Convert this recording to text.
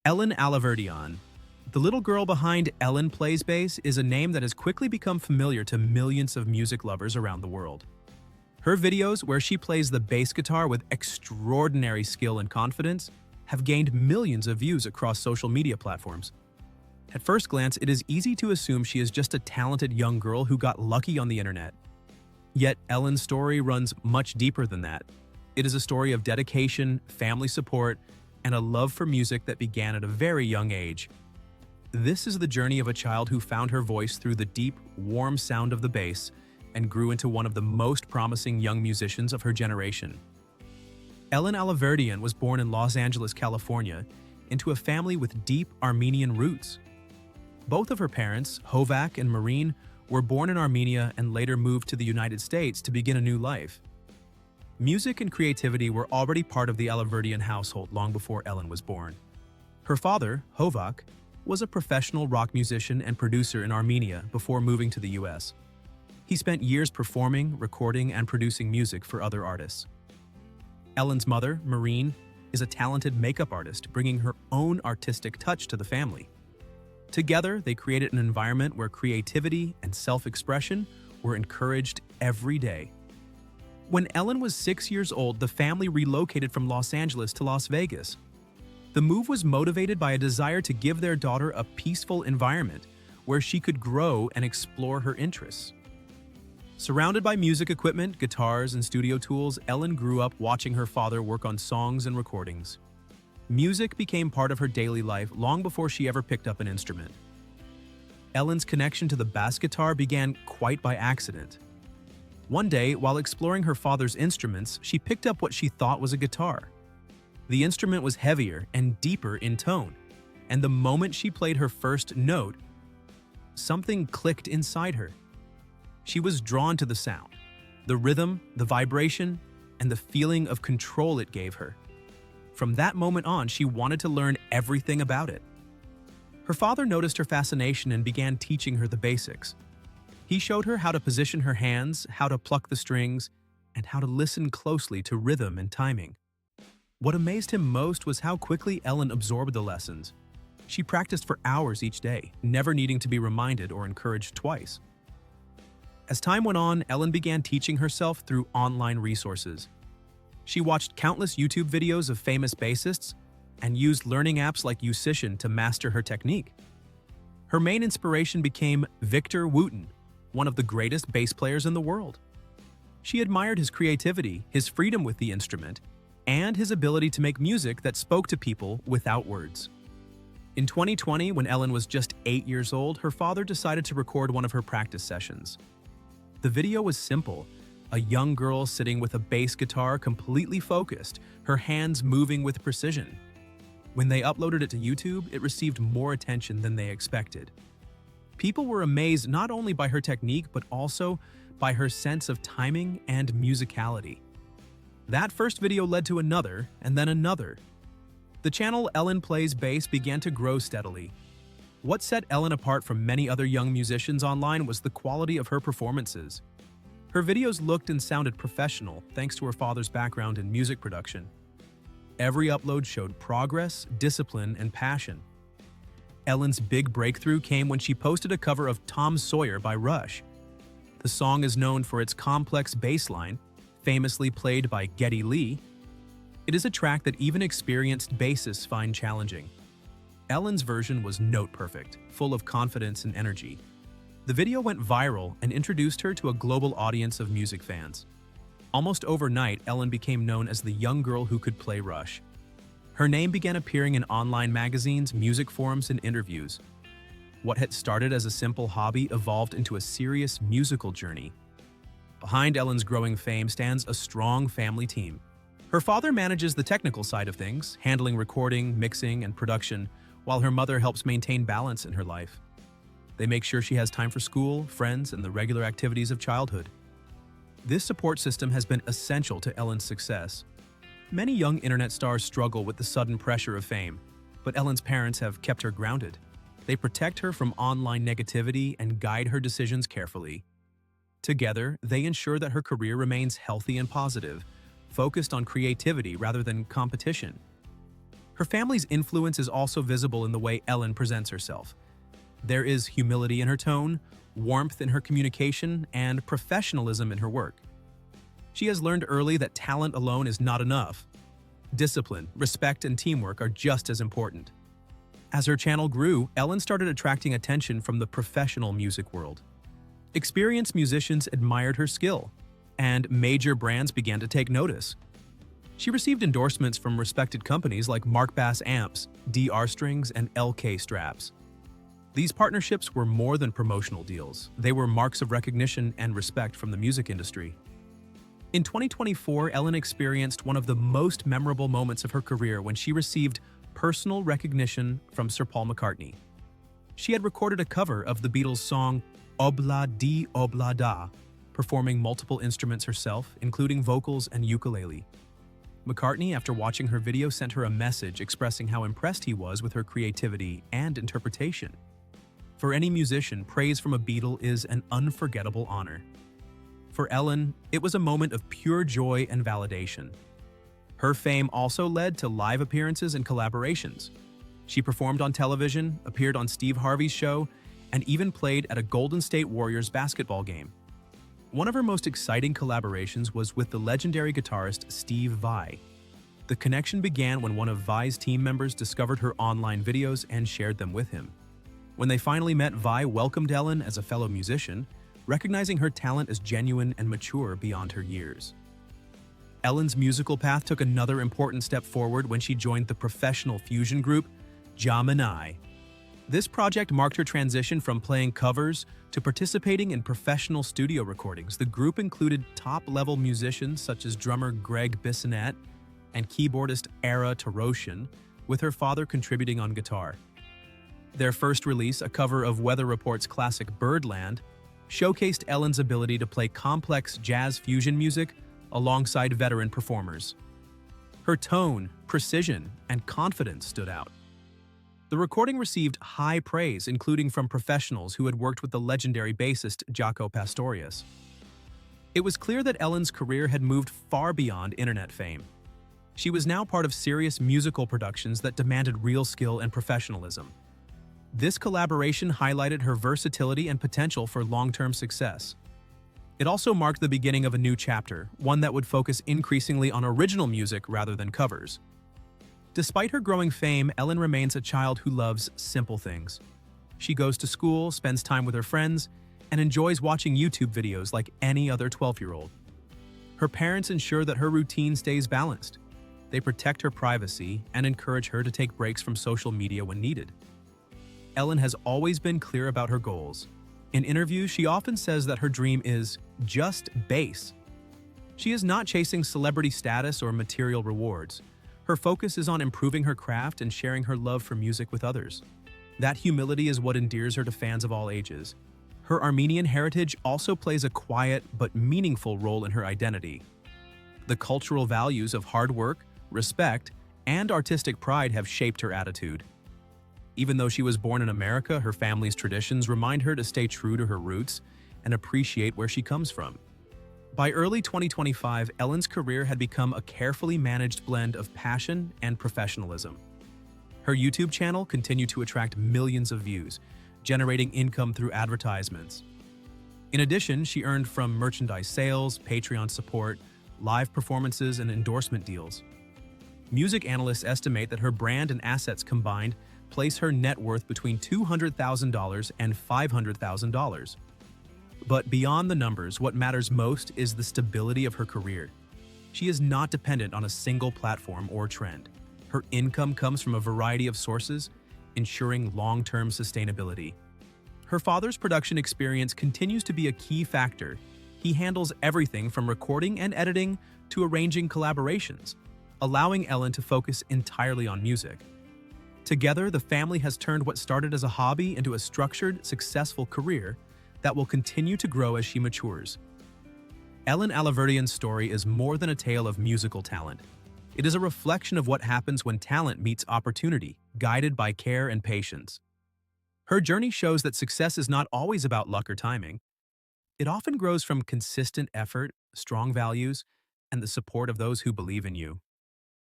Ellen Alaverdyan. The little girl behind Ellen Plays Bass is a name that has quickly become familiar to millions of music lovers around the world. Her videos, where she plays the bass guitar with extraordinary skill and confidence, have gained millions of views across social media platforms. At first glance, it is easy to assume she is just a talented young girl who got lucky on the internet. Yet Ellen's story runs much deeper than that. It is a story of dedication, family support, and a love for music that began at a very young age. This is the journey of a child who found her voice through the deep, warm sound of the bass and grew into one of the most promising young musicians of her generation. Ellen Alaverdyan was born in Los Angeles, California, into a family with deep Armenian roots. Both of her parents, Hovak and Marine, were born in Armenia and later moved to the United States to begin a new life. Music and creativity were already part of the Alaverdyan household long before Ellen was born. Her father, Hovak, was a professional rock musician and producer in Armenia before moving to the US. He spent years performing, recording, and producing music for other artists. Ellen's mother, Marine, is a talented makeup artist, bringing her own artistic touch to the family. Together, they created an environment where creativity and self-expression were encouraged every day. When Ellen was 6 years old, the family relocated from Los Angeles to Las Vegas. The move was motivated by a desire to give their daughter a peaceful environment where she could grow and explore her interests. Surrounded by music equipment, guitars, and studio tools, Ellen grew up watching her father work on songs and recordings. Music became part of her daily life long before she ever picked up an instrument. Ellen's connection to the bass guitar began quite by accident. One day, while exploring her father's instruments, she picked up what she thought was a guitar. The instrument was heavier and deeper in tone, and the moment she played her first note, something clicked inside her. She was drawn to the sound, the rhythm, the vibration, and the feeling of control it gave her. From that moment on, she wanted to learn everything about it. Her father noticed her fascination and began teaching her the basics. He showed her how to position her hands, how to pluck the strings, and how to listen closely to rhythm and timing. What amazed him most was how quickly Ellen absorbed the lessons. She practiced for hours each day, never needing to be reminded or encouraged twice. As time went on, Ellen began teaching herself through online resources. She watched countless YouTube videos of famous bassists and used learning apps like Musician to master her technique. Her main inspiration became Victor Wooten, one of the greatest bass players in the world. She admired his creativity, his freedom with the instrument, and his ability to make music that spoke to people without words. In 2020, when Ellen was just 8 years old, her father decided to record one of her practice sessions. The video was simple: a young girl sitting with a bass guitar completely focused, her hands moving with precision. When they uploaded it to YouTube, it received more attention than they expected. People were amazed not only by her technique, but also by her sense of timing and musicality. That first video led to another, and then another. The channel Ellen Plays Bass began to grow steadily. What set Ellen apart from many other young musicians online was the quality of her performances. Her videos looked and sounded professional thanks to her father's background in music production. Every upload showed progress, discipline, and passion. Ellen's big breakthrough came when she posted a cover of Tom Sawyer by Rush. The song is known for its complex bass line, famously played by Geddy Lee. It is a track that even experienced bassists find challenging. Ellen's version was note-perfect, full of confidence and energy. The video went viral and introduced her to a global audience of music fans. Almost overnight, Ellen became known as the young girl who could play Rush. Her name began appearing in online magazines, music forums, and interviews. What had started as a simple hobby evolved into a serious musical journey. Behind Ellen's growing fame stands a strong family team. Her father manages the technical side of things, handling recording, mixing, and production, while her mother helps maintain balance in her life. They make sure she has time for school, friends, and the regular activities of childhood. This support system has been essential to Ellen's success. Many young internet stars struggle with the sudden pressure of fame, but Ellen's parents have kept her grounded. They protect her from online negativity and guide her decisions carefully. Together, they ensure that her career remains healthy and positive, focused on creativity rather than competition. Her family's influence is also visible in the way Ellen presents herself. There is humility in her tone, warmth in her communication, and professionalism in her work. She has learned early that talent alone is not enough. Discipline, respect, and teamwork are just as important. As her channel grew, Ellen started attracting attention from the professional music world. Experienced musicians admired her skill, and major brands began to take notice. She received endorsements from respected companies like Mark Bass Amps, DR Strings, and LK Straps. These partnerships were more than promotional deals. They were marks of recognition and respect from the music industry. In 2024, Ellen experienced one of the most memorable moments of her career when she received personal recognition from Sir Paul McCartney. She had recorded a cover of the Beatles' song Obla Di Obla Da, performing multiple instruments herself, including vocals and ukulele. McCartney, after watching her video, sent her a message expressing how impressed he was with her creativity and interpretation. For any musician, praise from a Beatle is an unforgettable honor. For Ellen, it was a moment of pure joy and validation. Her fame also led to live appearances and collaborations. She performed on television, appeared on Steve Harvey's show, and even played at a Golden State Warriors basketball game. One of her most exciting collaborations was with the legendary guitarist Steve Vai. The connection began when one of Vai's team members discovered her online videos and shared them with him. When they finally met, Vai welcomed Ellen as a fellow musician, recognizing her talent as genuine and mature beyond her years. Ellen's musical path took another important step forward when she joined the professional fusion group, Gemini. This project marked her transition from playing covers to participating in professional studio recordings. The group included top-level musicians such as drummer Greg Bissonette and keyboardist Ara Taroshian, with her father contributing on guitar. Their first release, a cover of Weather Report's classic Birdland, showcased Ellen's ability to play complex jazz fusion music alongside veteran performers. Her tone, precision, and confidence stood out. The recording received high praise, including from professionals who had worked with the legendary bassist Jaco Pastorius. It was clear that Ellen's career had moved far beyond internet fame. She was now part of serious musical productions that demanded real skill and professionalism. This collaboration highlighted her versatility and potential for long-term success. It also marked the beginning of a new chapter, one that would focus increasingly on original music rather than covers. Despite her growing fame, Ellen remains a child who loves simple things. She goes to school, spends time with her friends, and enjoys watching YouTube videos like any other 12-year-old. Her parents ensure that her routine stays balanced. They protect her privacy and encourage her to take breaks from social media when needed. Ellen has always been clear about her goals. In interviews, she often says that her dream is just bass. She is not chasing celebrity status or material rewards. Her focus is on improving her craft and sharing her love for music with others. That humility is what endears her to fans of all ages. Her Armenian heritage also plays a quiet but meaningful role in her identity. The cultural values of hard work, respect, and artistic pride have shaped her attitude. Even though she was born in America, her family's traditions remind her to stay true to her roots and appreciate where she comes from. By early 2025, Ellen's career had become a carefully managed blend of passion and professionalism. Her YouTube channel continued to attract millions of views, generating income through advertisements. In addition, she earned from merchandise sales, Patreon support, live performances, and endorsement deals. Music analysts estimate that her brand and assets combined place her net worth between $200,000 and $500,000. But beyond the numbers, what matters most is the stability of her career. She is not dependent on a single platform or trend. Her income comes from a variety of sources, ensuring long-term sustainability. Her father's production experience continues to be a key factor. He handles everything from recording and editing to arranging collaborations, allowing Ellen to focus entirely on music. Together, the family has turned what started as a hobby into a structured, successful career that will continue to grow as she matures. Ellen Alaverdyan's story is more than a tale of musical talent. It is a reflection of what happens when talent meets opportunity, guided by care and patience. Her journey shows that success is not always about luck or timing. It often grows from consistent effort, strong values, and the support of those who believe in you.